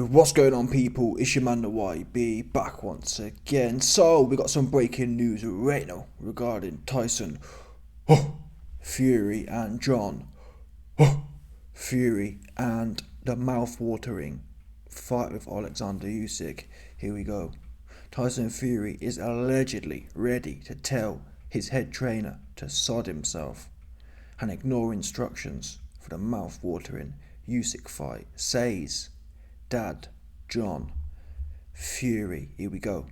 What's going on, people? It's your man the YB back once again. So we got some breaking news right now regarding Tyson, Fury, and John Fury, and the mouth-watering fight with Oleksandr Usyk. Here we go. Tyson Fury is allegedly ready to tell his head trainer to sod himself and ignore instructions for the mouth-watering Usyk fight. Says Dad John Fury. Here we go.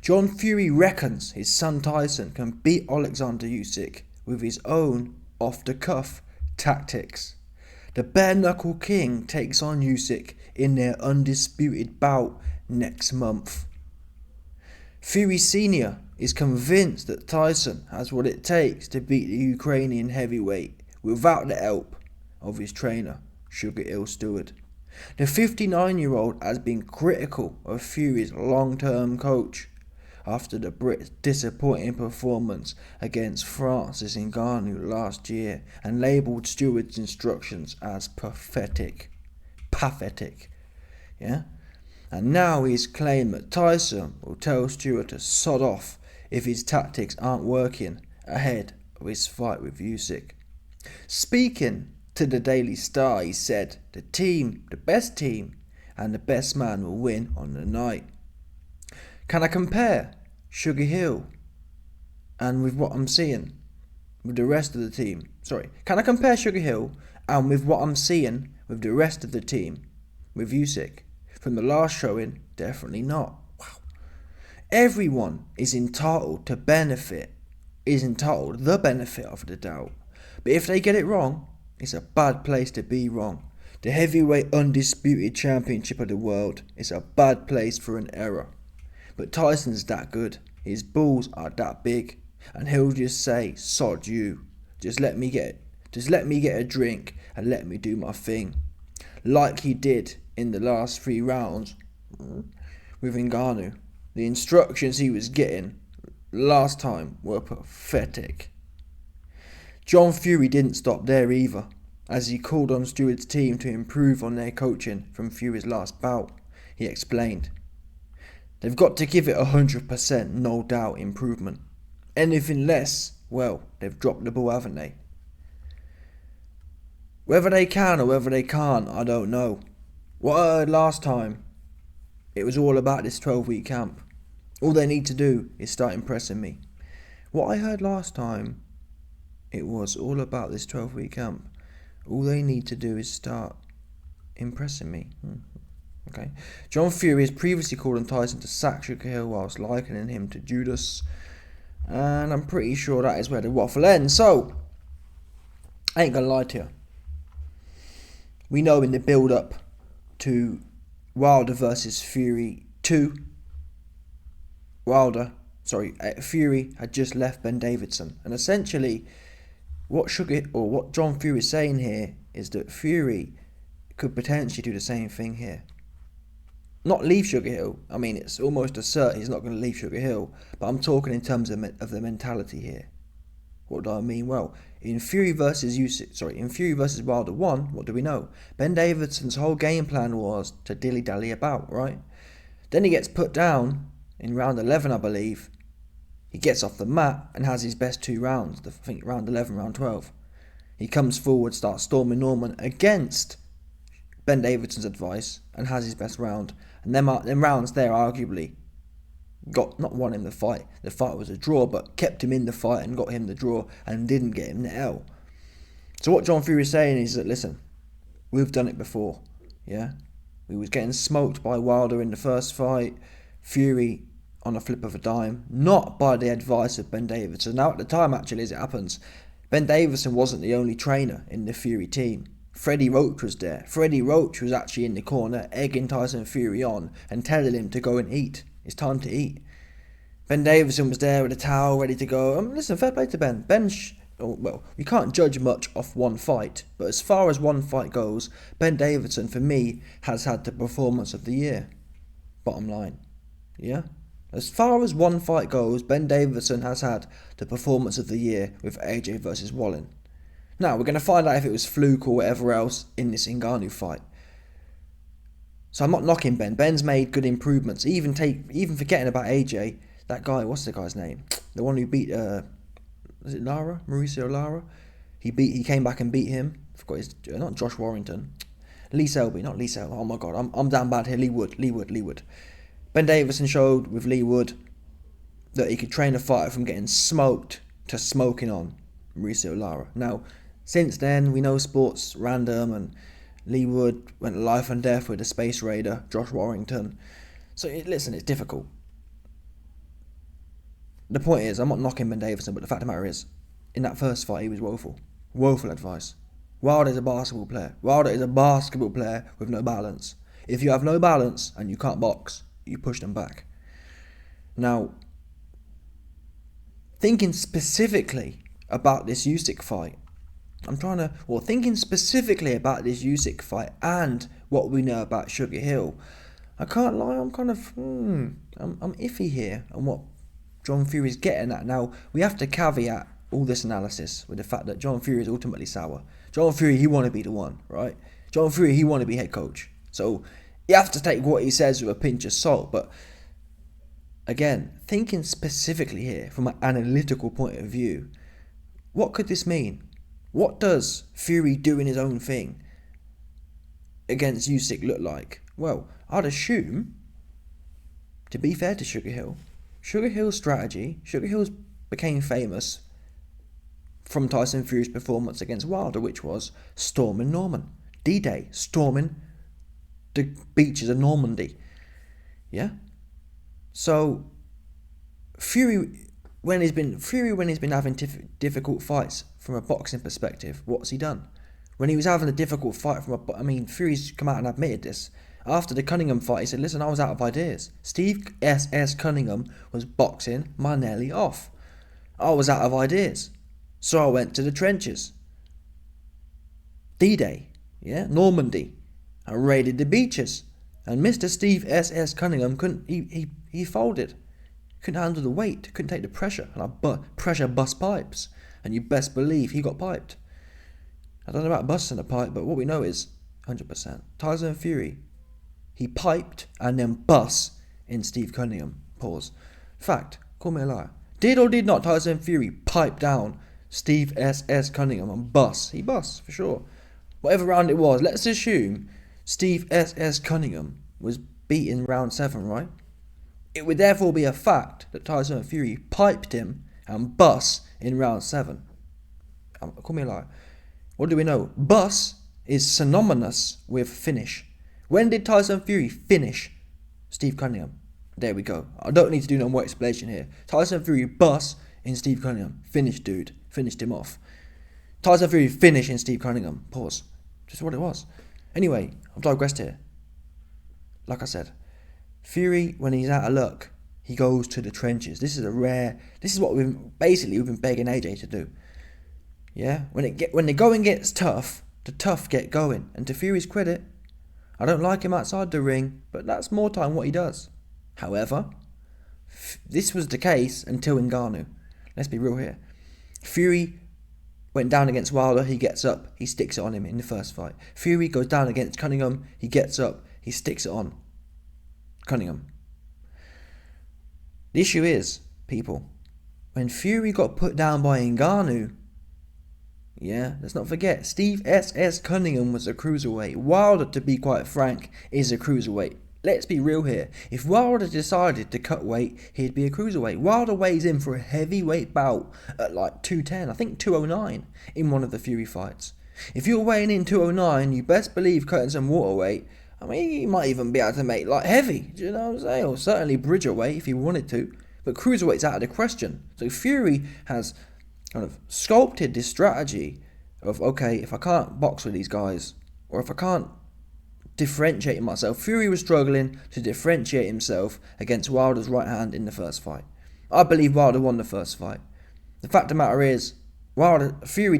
John Fury reckons his son Tyson can beat Oleksandr Usyk with his own off-the-cuff tactics. The bare-knuckle king takes on Usyk in their undisputed bout next month. Fury Sr. is convinced that Tyson has what it takes to beat the Ukrainian heavyweight without the help of his trainer, Sugar Hill Stewart. The 59-year-old has been critical of Fury's long-term coach after the Brit's disappointing performance against Francis Ngannou last year and labelled Stewart's instructions as pathetic. Yeah? And now he's claimed that Tyson will tell Stewart to sod off if his tactics aren't working ahead of his fight with Usyk. Speaking to the Daily Star, he said, the best team, and the best man will win on the night. Can I compare Sugar Hill and with what I'm seeing with the rest of the team? Can I compare Sugar Hill and with what I'm seeing with the rest of the team with Usyk? From the last showing, definitely not. Wow. Everyone is entitled the benefit of the doubt. But if they get it wrong, it's a bad place to be wrong. The heavyweight undisputed championship of the world is a bad place for an error. But Tyson's that good. His balls are that big. And he'll just say, sod you. Just let me get a drink and let me do my thing. Like he did in the last 3 rounds with Ngannou. The instructions he was getting last time were pathetic. John Fury didn't stop there either, as he called on Stewart's team to improve on their coaching from Fury's last bout. He explained, they've got to give it 100%, no doubt improvement. Anything less, well, they've dropped the ball, haven't they? Whether they can or whether they can't, I don't know. What I heard last time, it was all about this 12-week camp. All they need to do is start impressing me. What I heard last time, it was all about this 12-week camp. All they need to do is start impressing me. Okay. John Fury has previously called on Tyson to sack Sugar Hill whilst likening him to Judas. And I'm pretty sure that is where the waffle ends. So, I ain't gonna lie to you. We know in the build-up to Wilder versus Fury 2, Fury had just left Ben Davidson. And essentially, what John Fury is saying here is that Fury could potentially do the same thing here. Not leave Sugar Hill. I mean, it's almost a cert he's not going to leave Sugar Hill. But I'm talking in terms of the mentality here. What do I mean? Well, in Fury versus Wilder 1, what do we know? Ben Davidson's whole game plan was to dilly-dally about, right? Then he gets put down in round 11, I believe. He gets off the mat and has his best 2 rounds, I think round 11, round 12. He comes forward, starts storming Norman against Ben Davidson's advice and has his best round. And them rounds there arguably not won him the fight. The fight was a draw, but kept him in the fight and got him the draw and didn't get him the L. So what John Fury is saying is that, listen, we've done it before, yeah? We was getting smoked by Wilder in the first fight. Fury on a flip of a dime, not by the advice of Ben Davidson. Now, at the time, actually, as it happens, Ben Davidson wasn't the only trainer in the Fury team. Freddie Roach was there. Freddie Roach was actually in the corner, egging Tyson Fury on and telling him to go and eat. It's time to eat. Ben Davidson was there with a towel ready to go. Listen, fair play to Ben. You can't judge much off one fight, but as far as one fight goes, Ben Davidson, for me, has had the performance of the year. Bottom line. Yeah? As far as one fight goes, Ben Davidson has had the performance of the year with AJ versus Wallin. Now, we're going to find out if it was fluke or whatever else in this Ngannou fight. So I'm not knocking Ben. Ben's made good improvements. Even forgetting about AJ, that guy, what's the guy's name? The one who beat was it Lara? Mauricio Lara? He came back and beat him. I forgot his, not Josh Warrington. Lee Selby, not Lee Selby. Oh my god, I'm down bad here. Lee Wood. Ben Davison showed with Lee Wood that he could train a fighter from getting smoked to smoking on Mauricio Lara. Now, since then, we know sports random, and Lee Wood went life and death with the Space Raider, Josh Warrington. So, listen, it's difficult. The point is, I'm not knocking Ben Davison, but the fact of the matter is, in that first fight, he was woeful. Woeful advice. Wilder is a basketball player. Wilder is a basketball player with no balance. If you have no balance and you can't box, you push them back. Now, thinking specifically about this Usyk fight, thinking specifically about this Usyk fight and what we know about Sugar Hill, I can't lie, I'm kind of, I'm iffy here on what John Fury's getting at. Now, we have to caveat all this analysis with the fact that John Fury is ultimately sour. John Fury, he want to be the one, right? John Fury, he want to be head coach. So, you have to take what he says with a pinch of salt, but again, thinking specifically here from an analytical point of view, what could this mean? What does Fury doing his own thing against Usyk look like? Well, I'd assume, to be fair to Sugar Hill's strategy, Sugar Hill became famous from Tyson Fury's performance against Wilder, which was storming Norman. D-Day, storming the beaches of Normandy. Yeah? So, Fury, when he's been having difficult fights from a boxing perspective, what's he done? When he was having a difficult fight Fury's come out and admitted this. After the Cunningham fight, he said, listen, I was out of ideas. Steve S.S. Cunningham was boxing my nearly off. I was out of ideas. So I went to the trenches. D-Day, yeah, Normandy. I raided the beaches. And Mr. Steve S.S. Cunningham he folded. Couldn't handle the weight, couldn't take the pressure. And pressure bust pipes. And you best believe he got piped. I don't know about busting a pipe, but what we know is 100%. Tyson Fury, he piped and then bust in Steve Cunningham. Pause. Fact, call me a liar. Did or did not Tyson Fury pipe down Steve S.S. Cunningham and bust? He bust, for sure. Whatever round it was, let's assume Steve S.S. Cunningham was beaten round 7, right? It would therefore be a fact that Tyson Fury piped him and bust in round 7. Call me a liar. What do we know? Bust is synonymous with finish. When did Tyson Fury finish Steve Cunningham? There we go. I don't need to do no more explanation here. Tyson Fury bust in Steve Cunningham. Finished, dude. Finished him off. Tyson Fury finished in Steve Cunningham. Pause. Just what it was. Anyway, I've digressed here. Like I said, Fury, when he's out of luck, he goes to the trenches. This is what we've been begging AJ to do. Yeah? When the going gets tough, the tough get going. And to Fury's credit, I don't like him outside the ring, but that's more time what he does. However, this was the case until Ngannou. Let's be real here. Fury went down against Wilder, he gets up, he sticks it on him in the first fight. Fury goes down against Cunningham, he gets up, he sticks it on Cunningham. The issue is, people, when Fury got put down by Ngannou, yeah, let's not forget, Steve S.S. Cunningham was a cruiserweight. Wilder, to be quite frank, is a cruiserweight. Let's be real here. If Wilder decided to cut weight, he'd be a cruiserweight. Wilder weighs in for a heavyweight bout at like 210, I think 209 in one of the Fury fights. If you're weighing in 209, you best believe cutting some water weight. I mean, he might even be able to make like heavy, do you know what I'm saying? Or certainly bridger weight if he wanted to. But cruiserweight's out of the question. So Fury has kind of sculpted this strategy of, okay, if I can't box with these guys, or if I can't differentiate myself. Fury was struggling to differentiate himself against Wilder's right hand in the first fight. I believe Wilder won the first fight. The fact of the matter is, Fury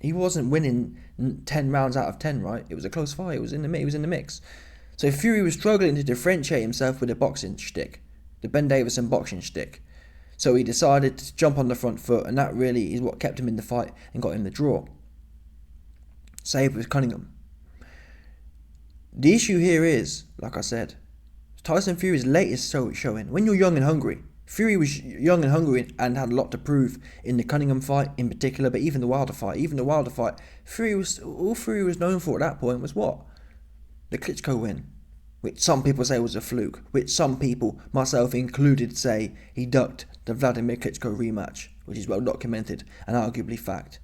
wasn't winning 10 rounds out of 10, right? It was a close fight. It was in the mix. So Fury was struggling to differentiate himself with the boxing shtick, the Ben Davison boxing shtick. So he decided to jump on the front foot, and that really is what kept him in the fight and got him the draw. Save with Cunningham. The issue here is, like I said, Tyson Fury's latest showing. When you're young and hungry, Fury was young and hungry and had a lot to prove in the Cunningham fight in particular, but even the Wilder fight. All Fury was known for at that point was what? The Klitschko win, which some people say was a fluke, which some people, myself included, say he ducked the Vladimir Klitschko rematch, which is well documented and arguably fact.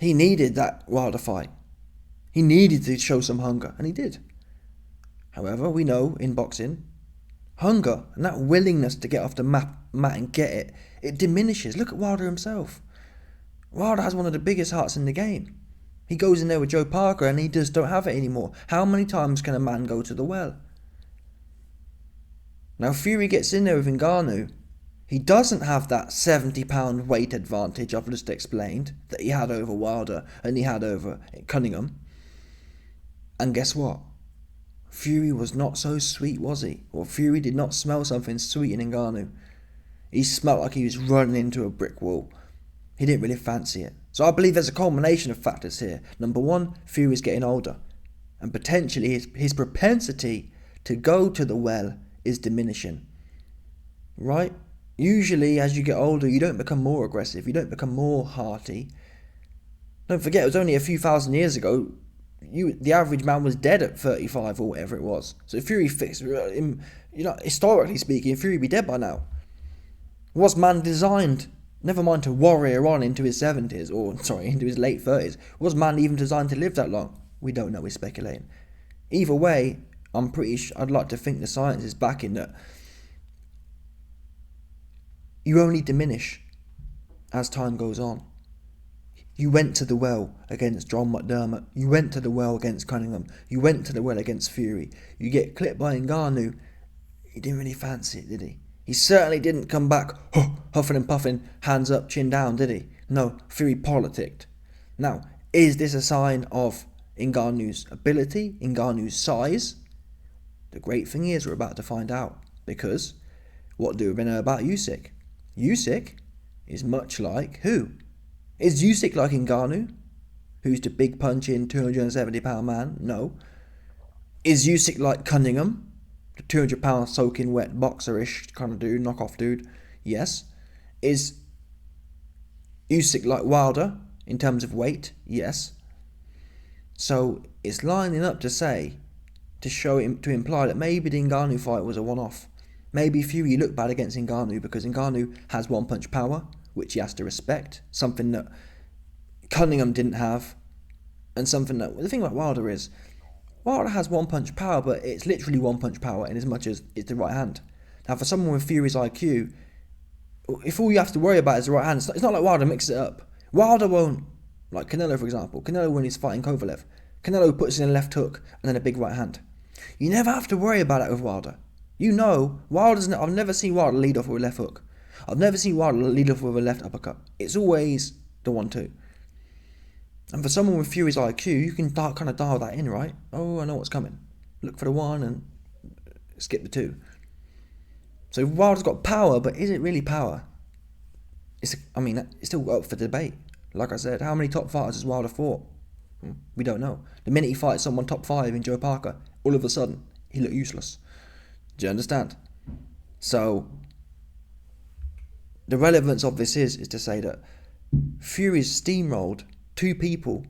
He needed that Wilder fight. He needed to show some hunger, and he did. However, we know in boxing, hunger and that willingness to get off the mat and get it, it diminishes. Look at Wilder himself. Wilder has one of the biggest hearts in the game. He goes in there with Joe Parker and he just don't have it anymore. How many times can a man go to the well? Now Fury gets in there with Ngannou. He doesn't have that 70-pound weight advantage I've just explained that he had over Wilder and he had over Cunningham. And guess what? Fury was not so sweet, was he? Or Fury did not smell something sweet in Ngannou. He smelled like he was running into a brick wall. He didn't really fancy it. So I believe there's a culmination of factors here. Number one, Fury's getting older. And potentially his propensity to go to the well is diminishing. Right? Usually as you get older, you don't become more aggressive. You don't become more hearty. Don't forget, it was only a few thousand years ago the average man was dead at 35 or whatever it was. So Fury fixed him, historically speaking, Fury be dead by now. Was man designed, never mind to warrior on into his 70s, into his late 30s, was man even designed to live that long? We don't know, we're speculating. Either way, I'd like to think the science is backing that you only diminish as time goes on. You went to the well against John McDermott. You went to the well against Cunningham. You went to the well against Fury. You get clipped by Ngannou. He didn't really fancy it, did he? He certainly didn't come back huffing and puffing, hands up, chin down, did he? No, Fury politicked. Now, is this a sign of Ngannou's ability, Ngannou's size? The great thing is we're about to find out. Because what do we know about Usyk? Usyk is much like who? Is Usyk like Ngannou, who's the big punching 270-pound man? No. Is Usyk like Cunningham, the 200-pound soaking wet boxer-ish kind of dude, knockoff dude? Yes. Is Usyk like Wilder in terms of weight? Yes. So it's lining up to imply that maybe the Ngannou fight was a one-off. Maybe Fury looked bad against Ngannou because Ngannou has one-punch power, which he has to respect, something that Cunningham didn't have, and something that, the thing about Wilder is, Wilder has one-punch power, but it's literally one-punch power in as much as it's the right hand. Now, for someone with Fury's IQ, if all you have to worry about is the right hand, it's not like Wilder mixes it up. Wilder won't, like Canelo, for example. Canelo, when he's fighting Kovalev, Canelo puts in a left hook and then a big right hand. You never have to worry about that with Wilder. You know, I've never seen Wilder lead off with a left hook. I've never seen Wilder lead off with a left uppercut. It's always the 1-2. And for someone with Fury's IQ, you can kind of dial that in, right? Oh, I know what's coming. Look for the 1 and skip the 2. So Wilder's got power, but is it really power? It's still up for debate. Like I said, how many top fighters has Wilder fought? We don't know. The minute he fights someone top 5 in Joe Parker, all of a sudden, he looked useless. Do you understand? So the relevance of this is to say that Fury's steamrolled 2 people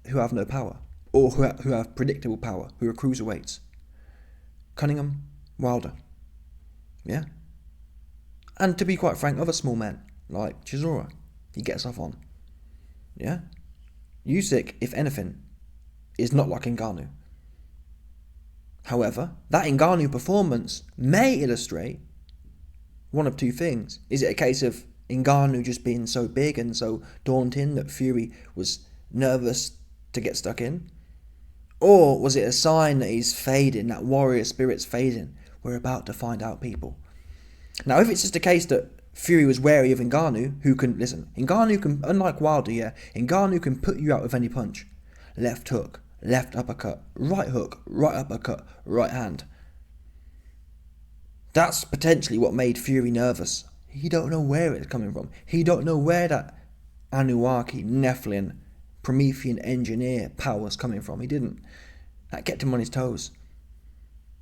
who have no power, or who have predictable power, who are cruiserweights. Cunningham, Wilder. Yeah? And to be quite frank, other small men, like Chisora, he gets off on. Yeah? Usyk, if anything, is not like Ngannou. However, that Ngannou performance may illustrate one of 2 things. Is it a case of Ngannou just being so big and so daunting that Fury was nervous to get stuck in? Or was it a sign that he's fading, that warrior spirit's fading? We're about to find out, people. Now, if it's just a case that Fury was wary of Ngannou, Ngannou can, unlike Wilder, Ngannou can put you out with any punch. Left hook, left uppercut, right hook, right uppercut, right hand. That's potentially what made Fury nervous. He don't know where it's coming from. He don't know where that Anunnaki, Nephilim, Promethean engineer power's coming from. He didn't. That kept him on his toes.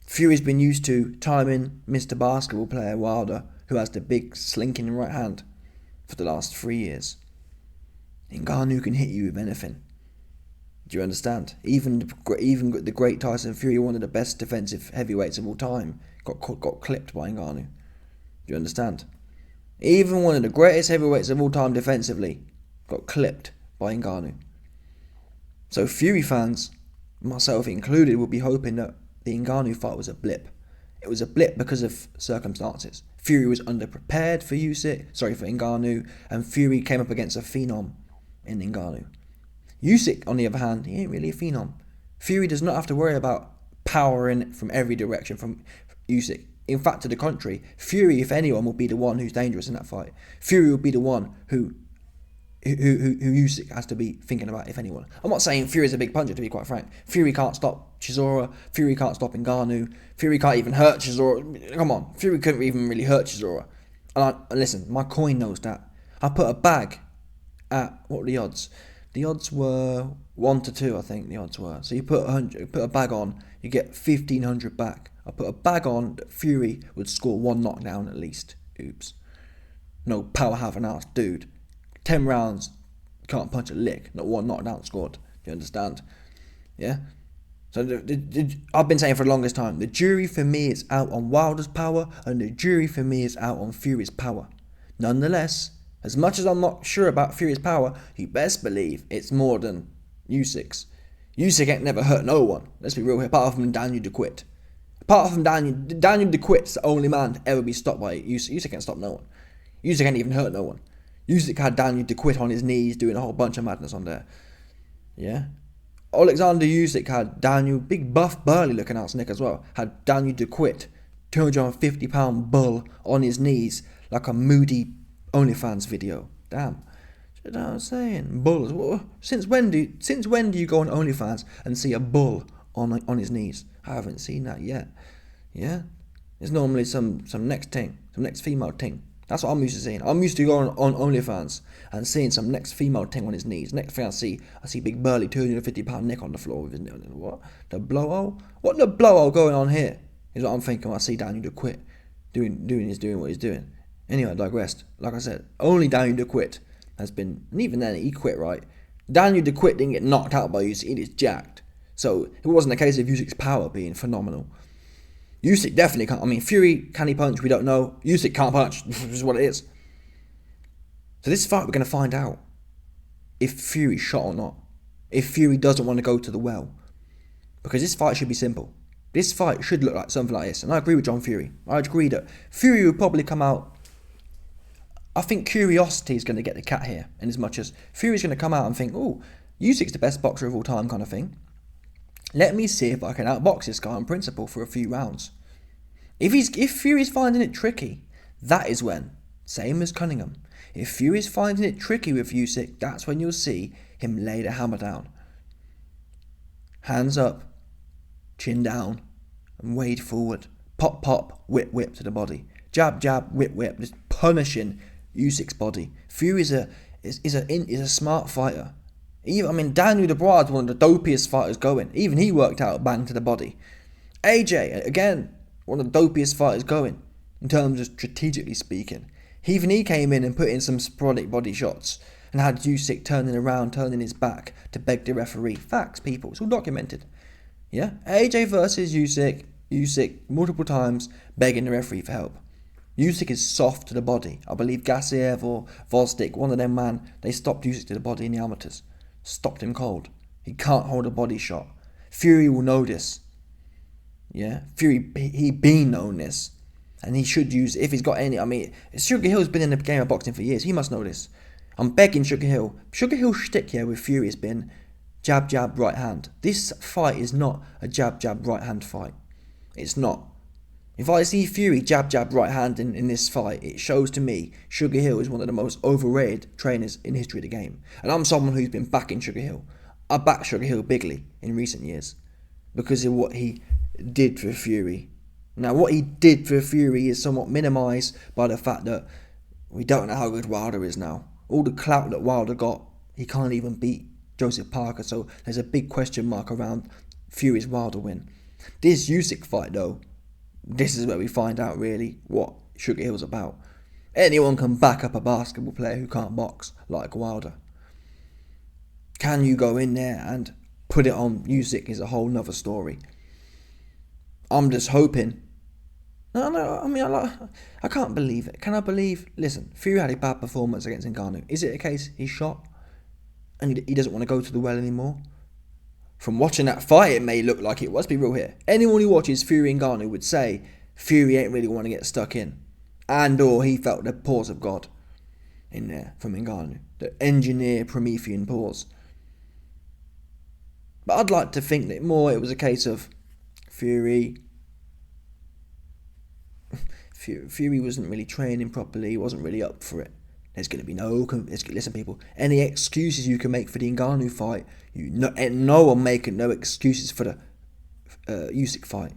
Fury's been used to timing Mr. Basketball player Wilder, who has the big slinking right hand, for the last 3 years. Ngannou can hit you with anything. Do you understand? Even the great Tyson Fury, one of the best defensive heavyweights of all time, got clipped by Ngannou. Do you understand? Even one of the greatest heavyweights of all time defensively got clipped by Ngannou. So Fury fans, myself included, will be hoping that the Ngannou fight was a blip. It was a blip because of circumstances. Fury was underprepared for Ngannou, and Fury came up against a phenom in Ngannou. Usyk, on the other hand, he ain't really a phenom. Fury does not have to worry about powering from every direction from Usyk. In fact, to the contrary, Fury, if anyone, will be the one who's dangerous in that fight. Fury will be the one who Usyk has to be thinking about, if anyone. I'm not saying Fury's a big puncher, to be quite frank. Fury can't stop Chisora. Fury can't stop Ngannou. Fury can't even hurt Chisora. Come on, Fury couldn't even really hurt Chisora. And listen, my coin knows that. I put a bag at, what were the odds? The odds were 1 to 2, I think the odds were. So you put a bag on, you get 1,500 back. I put a bag on that Fury would score 1 knockdown at least. Oops. No power half an ounce, dude. 10 rounds, can't punch a lick. Not 1 knockdown scored. Do you understand? Yeah? So I've been saying for the longest time, the jury for me is out on Wilder's power, and the jury for me is out on Fury's power. Nonetheless, as much as I'm not sure about Fury's power, you best believe it's more than Usyk's. Usyk ain't never hurt no one. Let's be real here. Apart from Daniel DeQuitt. Apart from Daniel DeQuitt's the only man to ever be stopped by Usyk. Usyk can't stop no one. Usyk ain't even hurt no one. Usyk had Daniel DeQuitt on his knees doing a whole bunch of madness on there. Yeah? Oleksandr Usyk had Daniel, big buff burly looking ass Nick as well, had Daniel DeQuitt, 250-pound bull, on his knees like a moody OnlyFans video. Damn. You know what I'm saying? Bulls. Since when do you go on OnlyFans and see a bull on his knees? I haven't seen that yet. Yeah? There's normally some next female thing. That's what I'm used to seeing. I'm used to going on OnlyFans and seeing some next female thing on his knees. Next thing I see big burly 250-pound Nick on the floor with his knee. What? The blowhole? What the blowhole going on here? Is what I'm thinking when I see Daniel DeQuitt doing what he's doing. Anyway, I digressed. Like I said, only Daniel DeQuitt has been, and even then he quit, right? Daniel DeQuitt didn't get knocked out by Usyk, he is jacked. So it wasn't a case of Usyk's power being phenomenal. Usyk definitely can't. I mean, Fury, can he punch? We don't know. Usyk can't punch. This is what it is. So this fight, we're going to find out if Fury's shot or not. If Fury doesn't want to go to the well. Because this fight should be simple. This fight should look like something like this. And I agree with John Fury. I agree that Fury would probably come out. I think curiosity is going to get the cat here. In as much as Fury's going to come out and think, oh, Usyk's the best boxer of all time kind of thing. Let me see if I can outbox this guy on principle for a few rounds. If Fury's finding it tricky, that is when, same as Cunningham, if Fury's finding it tricky with Usyk, that's when you'll see him lay the hammer down. Hands up, chin down, and wade forward. Pop, pop, whip, whip to the body. Jab, jab, whip, whip, just punishing Usyk's body. Fury's is a smart fighter. Daniel Dubois is one of the dopiest fighters going. Even he worked out a bang to the body. AJ, again, one of the dopiest fighters going, in terms of strategically speaking. Even he came in and put in some sporadic body shots, and had Usyk turning around, turning his back to beg the referee. Facts, people. It's all documented. Yeah? AJ versus Usyk, multiple times, begging the referee for help. Usyk is soft to the body. I believe Gassiev or Vosdik, one of them, man, they stopped Usyk to the body in the amateurs. Stopped him cold. He can't hold a body shot. Fury will know this. Yeah? Fury, he been known this. And he should use, if he's got any, Sugar Hill's been in the game of boxing for years. He must know this. I'm begging Sugar Hill. Sugar Hill's shtick here with Fury has been jab, jab, right hand. This fight is not a jab, jab, right hand fight. It's not. If I see Fury jab, jab, right hand in this fight, it shows to me Sugar Hill is one of the most overrated trainers in the history of the game. And I'm someone who's been backing Sugar Hill. I back Sugar Hill bigly in recent years because of what he did for Fury. Now, what he did for Fury is somewhat minimised by the fact that we don't know how good Wilder is now. All the clout that Wilder got, he can't even beat Joseph Parker, so there's a big question mark around Fury's Wilder win. This Usyk fight, though, this is where we find out really what Sugar Hill's about. Anyone can back up a basketball player who can't box like Wilder. Can you go in there and put it on Usyk is a whole nother story. I'm just hoping. I can't believe it. Can I believe? Listen, Fury had a bad performance against Ngannou. Is it a case he's shot and he doesn't want to go to the well anymore? From watching that fight, it may look like it. Let's be real here. Anyone who watches Fury and Ngannou would say Fury ain't really want to get stuck in, and or he felt the pause of God in there from Ngannou, the engineer Promethean pause. But I'd like to think that more it was a case of Fury wasn't really training properly. He wasn't really up for it. There's going to be listen people, any excuses you can make for the Ngannou fight, no one making no excuses for the Usyk fight.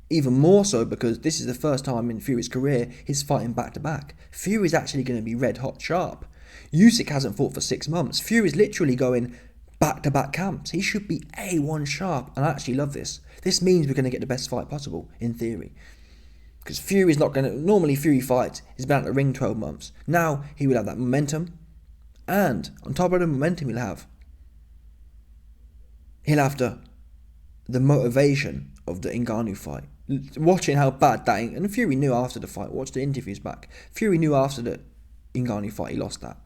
Even more so because this is the first time in Fury's career he's fighting back to back. Fury's actually going to be red hot sharp. Usyk hasn't fought for 6 months. Fury's literally going back to back camps. He should be A1 sharp, and I actually love this. This means we're going to get the best fight possible, in theory. Because Fury's not going to... Normally Fury fights, he's been out the ring 12 months. Now he will have that momentum. And on top of the momentum he'll have the motivation of the Ngannou fight. Watching how bad that... And Fury knew after the fight. Watch the interviews back. Fury knew after the Ngannou fight he lost that.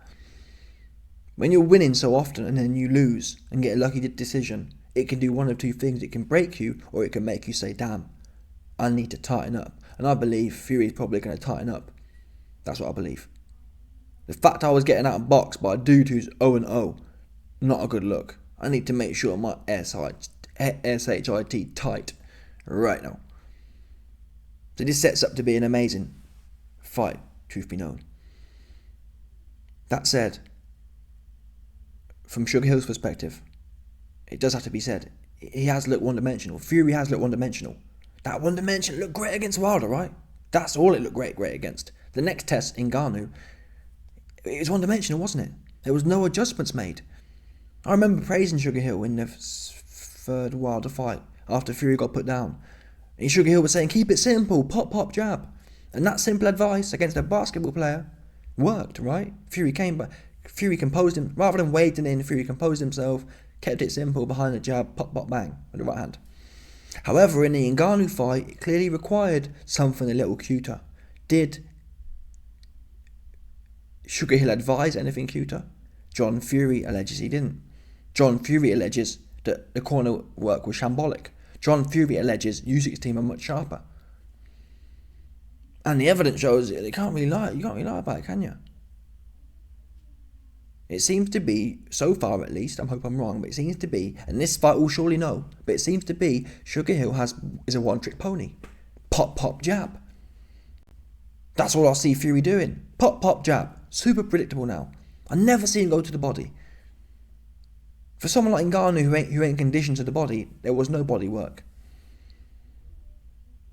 When you're winning so often and then you lose and get a lucky decision, it can do one of two things. It can break you or it can make you say, damn, I need to tighten up. And I believe Fury's probably going to tighten up. That's what I believe. The fact I was getting out of box by a dude who's 0-0, not a good look. I need to make sure my SHIT tight right now. So this sets up to be an amazing fight, truth be known. That said, from Sugar Hill's perspective, it does have to be said, he has looked one-dimensional. Fury has looked one-dimensional. That one dimension looked great against Wilder, right? That's all it looked great against. The next test, Ngannou, it was one-dimensional, wasn't it? There was no adjustments made. I remember praising Sugar Hill in the third Wilder fight after Fury got put down. And Sugar Hill was saying, keep it simple, pop, pop, jab. And that simple advice against a basketball player worked, right? Fury composed him, rather than wading in, Fury composed himself, kept it simple behind the jab, pop, pop, bang, with the right hand. However, in the Ngannou fight, it clearly required something a little cuter. Did Sugar Hill advise anything cuter? John Fury alleges he didn't. John Fury alleges that the corner work was shambolic. John Fury alleges Usyk's team are much sharper. And the evidence shows you can't really lie about it, can you? It seems to be, so far at least, I hope I'm wrong, but it seems to be, and this fight will surely know, but it seems to be Sugar Hill is a one-trick pony. Pop, pop, jab. That's all I see Fury doing. Pop, pop, jab. Super predictable now. I never see him go to the body. For someone like Ngannou who ain't conditioned to the body, there was no body work.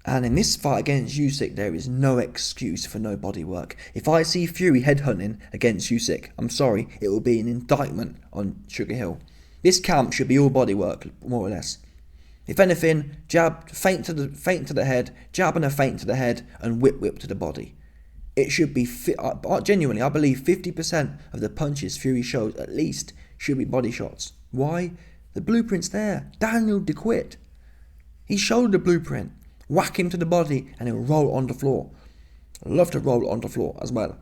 And in this fight against Usyk, there is no excuse for no body work. If I see Fury headhunting against Usyk, I'm sorry, it will be an indictment on Sugar Hill. This camp should be all body work, more or less. If anything, jab, feint to the head, jab and a feint to the head, and whip to the body. It should be, genuinely, I believe 50% of the punches Fury shows, at least, should be body shots. Why? The blueprint's there. Daniel DeQuitt. He showed the blueprint. Whack him to the body and he'll roll on the floor. I love to roll on the floor as well.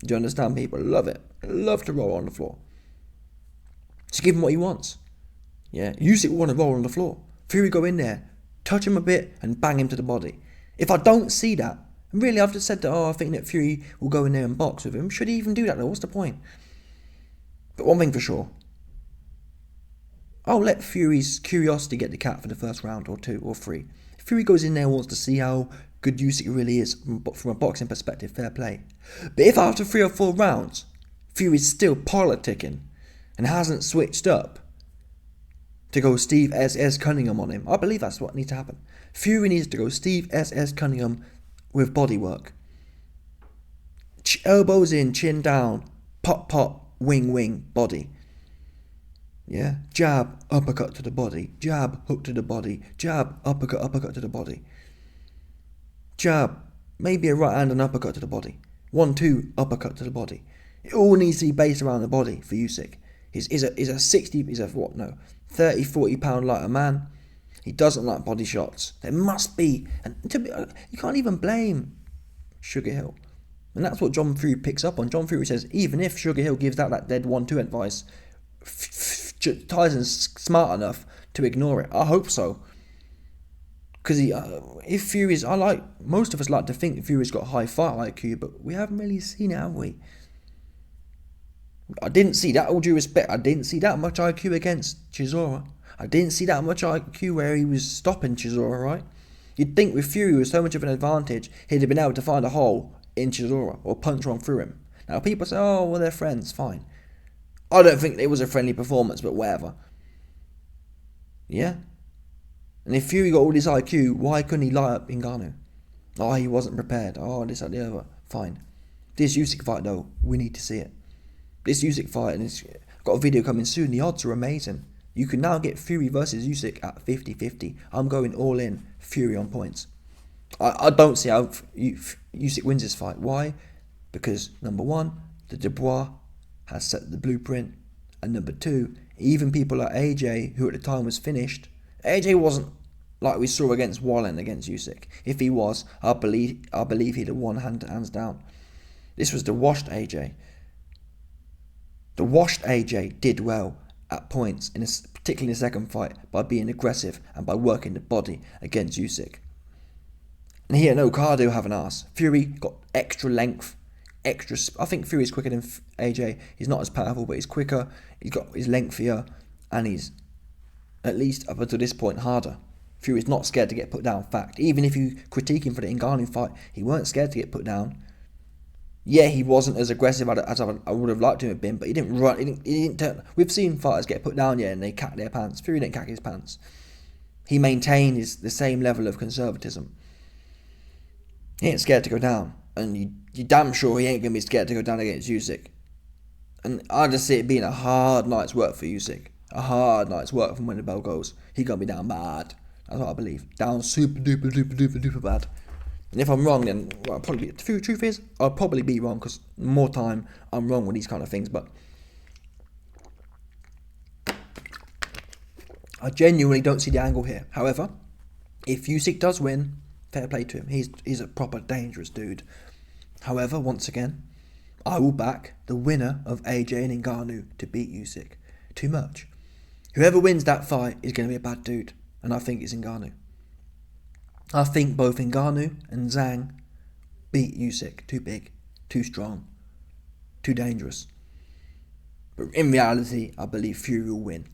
Do you understand, people? Love it. I love to roll on the floor. Just give him what he wants. Yeah, Usyk will want to roll on the floor. Fury go in there, touch him a bit and bang him to the body. If I don't see that, and really I've just said that, I think that Fury will go in there and box with him. Should he even do that though? What's the point? But one thing for sure, I'll let Fury's curiosity get the cat for the first round or 2 or 3. If Fury goes in there and wants to see how good Usyk really is from a boxing perspective, fair play. But if after 3 or 4 rounds, Fury's still politicking and hasn't switched up to go Steve S.S. Cunningham on him, I believe that's what needs to happen. Fury needs to go Steve S.S. Cunningham with body work. Elbows in, chin down, pop, pop, wing, body. Yeah, jab, uppercut to the body, jab, hook to the body, jab, uppercut to the body. Jab, maybe a right hand and uppercut to the body. 1-2, uppercut to the body. It all needs to be based around the body for Usyk. He's a 60, he's a what, no, 30, 40 pound lighter man. He doesn't like body shots. There must be, and you can't even blame Sugar Hill. And that's what John Fury picks up on. John Fury says, even if Sugar Hill gives out that dead 1-2 advice, Tyson's smart enough to ignore it. I hope so. Because if Fury's, most of us like to think Fury's got high fight IQ, but we haven't really seen it, have we? I didn't see that, all due respect, I didn't see that much IQ against Chisora. I didn't see that much IQ where he was stopping Chisora, right? You'd think with Fury with so much of an advantage, he'd have been able to find a hole in Chisora or punch one through him. Now people say, oh, well, they're friends, fine. I don't think it was a friendly performance, but whatever. Yeah? And if Fury got all this IQ, why couldn't he light up Ngannou? Oh, he wasn't prepared. Oh, this, that, the other. Fine. This Usyk fight, though, we need to see it. This Usyk fight, and it's got a video coming soon, the odds are amazing. You can now get Fury versus Usyk at 50-50. I'm going all in, Fury on points. I don't see how Usyk wins this fight. Why? Because, number one, the Dubois has set the blueprint. And number two, even people like AJ, who at the time was finished, AJ wasn't like we saw against Wallen against Usyk. If he was, I believe he'd have won hands down. This was the washed AJ. The washed AJ did well at points, particularly in the second fight, by being aggressive and by working the body against Usyk. And he had no cardio, have an ass. Fury got extra length, I think Fury's quicker than AJ. He's not as powerful, but he's quicker. He's lengthier, and he's, at least up until this point, harder. Fury's not scared to get put down. Fact, even if you critique him for the Ngannou fight, he weren't scared to get put down. Yeah, he wasn't as aggressive as I would have liked him to have been, but he didn't run. He didn't turn. We've seen fighters get put down, and they cack their pants. Fury didn't cack his pants. He maintained the same level of conservatism. He ain't scared to go down, and you're damn sure he ain't going to be scared to go down against Usyk. And I just see it being a hard night's work for Usyk. A hard night's work from when the bell goes. He's going to be down bad. That's what I believe. Down super duper duper duper duper bad. And if I'm wrong, then I'll probably be. The truth is, I'll probably be wrong, because more time I'm wrong with these kind of things. But I genuinely don't see the angle here. However, if Usyk does win, fair play to him. He's a proper dangerous dude. However, once again, I will back the winner of AJ and Ngannou to beat Usyk. Too much. Whoever wins that fight is going to be a bad dude, and I think it's Ngannou. I think both Ngannou and Zhang beat Usyk. Too big, too strong, too dangerous. But in reality, I believe Fury will win.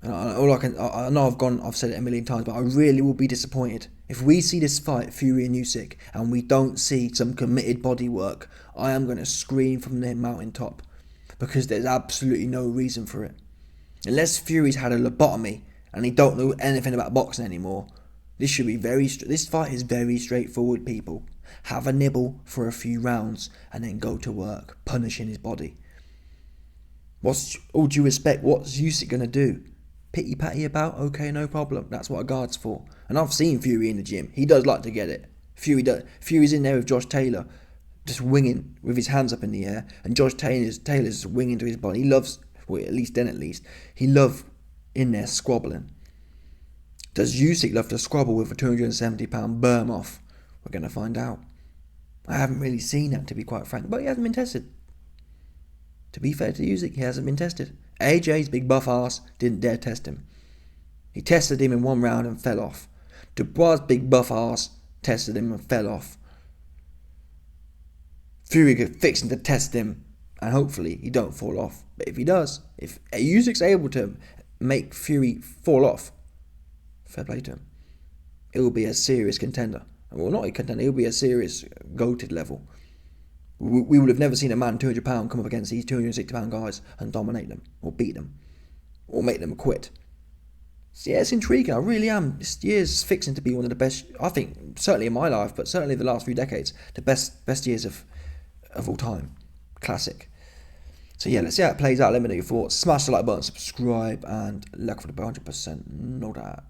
And I know I've said it a million times, but I really will be disappointed if we see this fight, Fury and Usyk, and we don't see some committed body work. I am going to scream from the mountaintop, because there's absolutely no reason for it. Unless Fury's had a lobotomy and he don't know anything about boxing anymore, this fight is very straightforward, people. Have a nibble for a few rounds and then go to work, punishing his body. All due respect, what's Usyk going to do? Pity-patty about? Okay, no problem. That's what a guard's for. And I've seen Fury in the gym. He does like to get it. Fury's in there with Josh Taylor, just winging with his hands up in the air, and Josh Taylor's just winging to his body. He loves, well, at least, he loved in there squabbling. Does Usyk love to squabble with a 270-pound berm off? We're going to find out. I haven't really seen that, to be quite frank, but he hasn't been tested. To be fair to Usyk, he hasn't been tested. AJ's big buff ass didn't dare test him. He tested him in one round and fell off. Dubois' big buff ass tested him and fell off. Fury could fix him to test him, and hopefully he don't fall off. But if he does, if Usyk's able to make Fury fall off, fair play to him. It will be a serious contender. Well, not a contender, it will be a serious goated level. We would have never seen a man 200 pound come up against these 260 pound guys and dominate them, or beat them, or make them quit. So yeah, it's intriguing. I really am. This year's fixing to be one of the best, I think, certainly in my life, but certainly the last few decades, the best years of all time. Classic. So yeah, let's see how it plays out. Let me know your thoughts. Smash the like button, subscribe, and look for the 100%. Know that.